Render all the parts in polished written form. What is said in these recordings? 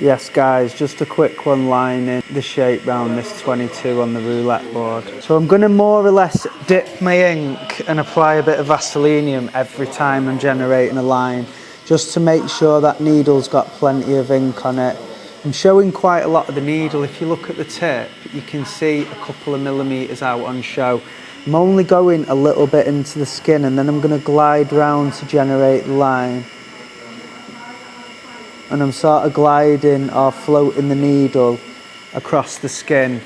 Yes guys, just a quick one lining the shape round this 22 on the roulette board. So I'm going to more or less dip my ink and apply a bit of Vaselinium every time I'm generating a line, just to make sure that needle's got plenty of ink on it. I'm showing quite a lot of the needle. If you look at the tip, you can see a couple of millimetres out on show. I'm only going a little bit into the skin and then I'm going to glide round to generate the line. And I'm sort of gliding or floating the needle across the skin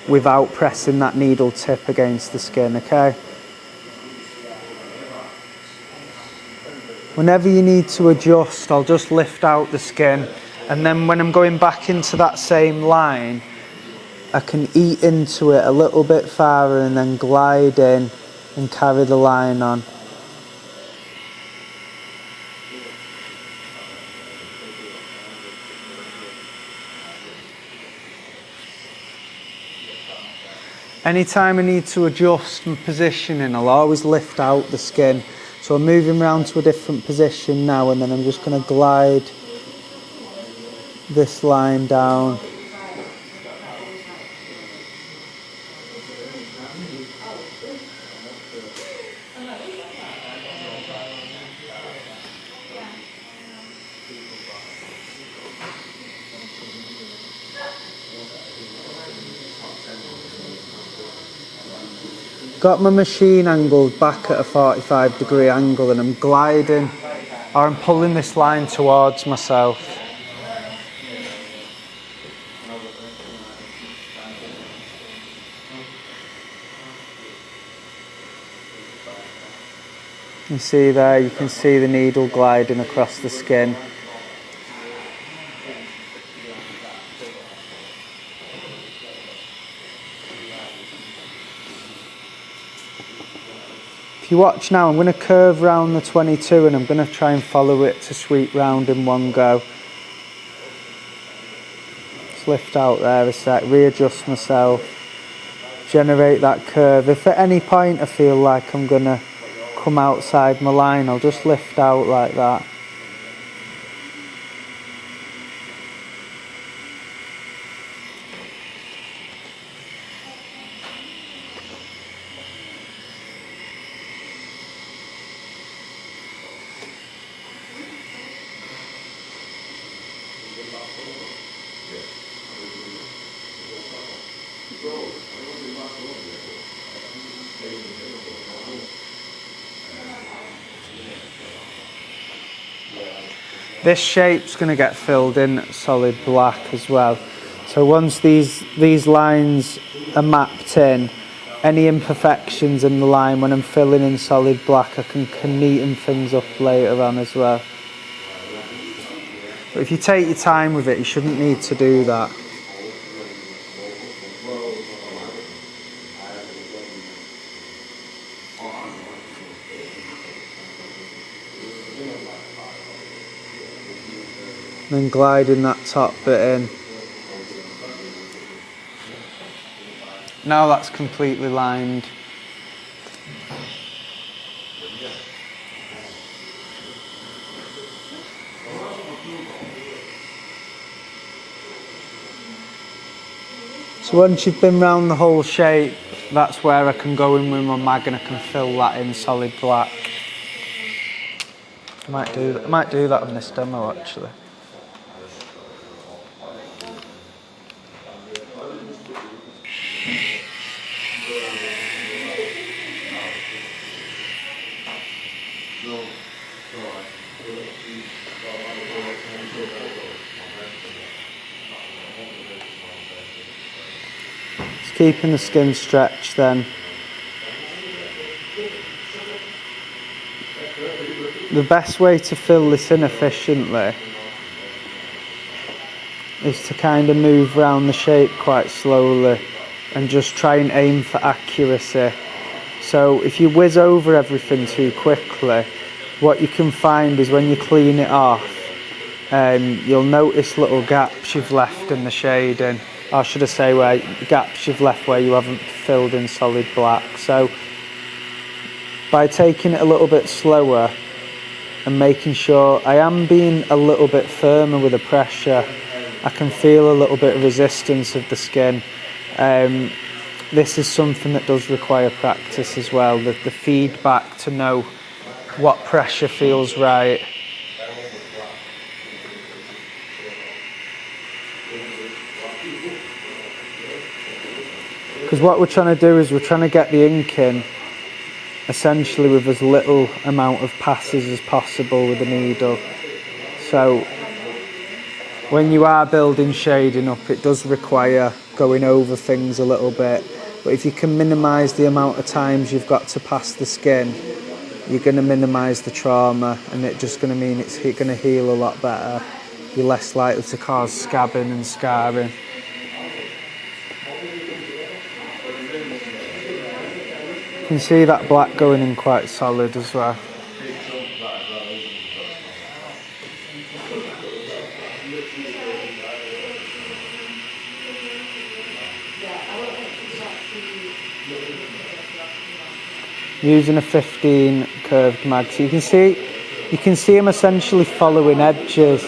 without pressing that needle tip against the skin, okay? Whenever you need to adjust, I'll just lift out the skin, and then when I'm going back into that same line, I can eat into it a little bit farther and then glide in and carry the line on. Anytime I need to adjust my positioning, I'll always lift out the skin. So I'm moving around to a different position now, and then I'm just going to glide this line down. Got my machine angled back at a 45-degree angle, and I'm gliding, or I'm pulling this line towards myself. You see there, you can see the needle gliding across the skin. If you watch now, I'm going to curve round the 22 and I'm going to try and follow it to sweep round in one go. Just lift out there a sec, readjust myself, generate that curve. If at any point I feel like I'm going to come outside my line, I'll just lift out like that. This shape's going to get filled in solid black as well. So once these lines are mapped in, any imperfections in the line when I'm filling in solid black, I can neaten things up later on as well. But if you take your time with it, you shouldn't need to do that. And then gliding that top bit in. Now that's completely lined. So once you've been round the whole shape, that's where I can go in with my mag and I can fill that in solid black. I might do that on this demo actually. Just keeping the skin stretched then. The best way to fill this in efficiently is to kind of move around the shape quite slowly and just try and aim for accuracy. So if you whiz over everything too quickly, what you can find is when you clean it off, you'll notice little gaps you've left in the shading, or should I say gaps you've left where you haven't filled in solid black. So by taking it a little bit slower, and making sure I am being a little bit firmer with the pressure. I can feel a little bit of resistance of the skin. This is something that does require practice as well, the feedback to know what pressure feels right. Because what we're trying to do is we're trying to get the ink in essentially with as little amount of passes as possible with the needle. So when you are building shading up, it does require going over things a little bit. But if you can minimise the amount of times you've got to pass the skin, you're going to minimise the trauma, and it's just going to mean it's going to heal a lot better. You're less likely to cause scabbing and scarring. You can see that black going in quite solid as well. Using a 15 curved mag, so you can see them essentially following edges.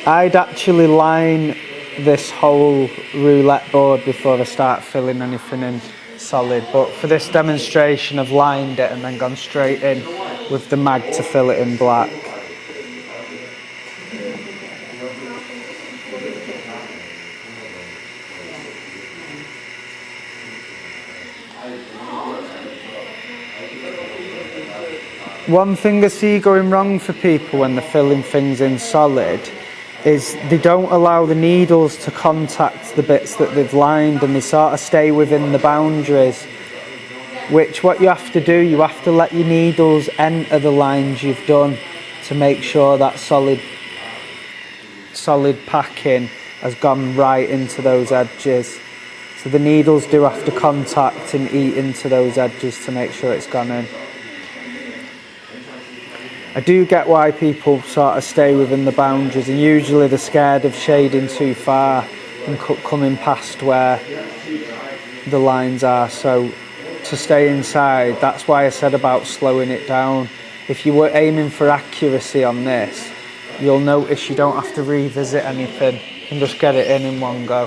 I'd actually line this whole roulette board before I start filling anything in solid, but for this demonstration I've lined it and then gone straight in with the mag to fill it in black. One thing I see going wrong for people when they're filling things in solid is they don't allow the needles to contact the bits that they've lined, and they sort of stay within the boundaries, which what you have to do, you have to let your needles enter the lines you've done to make sure that solid packing has gone right into those edges. So the needles do have to contact and eat into those edges to make sure it's gone in. I do get why people sort of stay within the boundaries, and usually they're scared of shading too far and coming past where the lines are. So to stay inside, that's why I said about slowing it down. If you were aiming for accuracy on this, you'll notice you don't have to revisit anything. You can just get it in one go.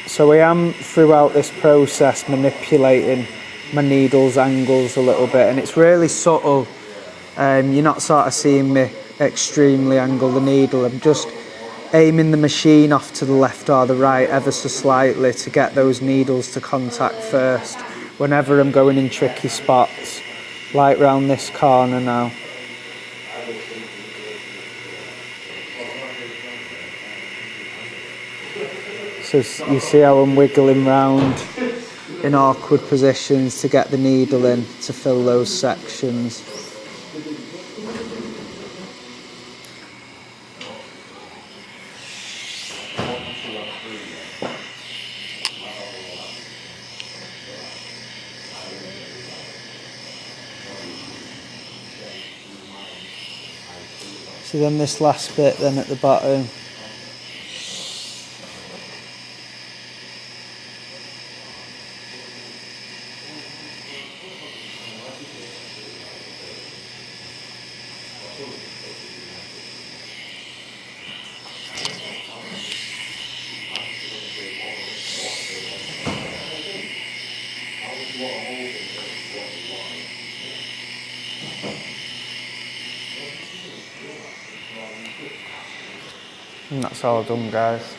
So I am, throughout this process, manipulating my needle's angles a little bit, and it's really subtle. You're not sort of seeing me extremely angle the needle. I'm just aiming the machine off to the left or the right ever so slightly to get those needles to contact first whenever I'm going in tricky spots, like round this corner now. So you see how I'm wiggling round in awkward positions to get the needle in to fill those sections. So then this last bit then at the bottom. And that's all done, guys.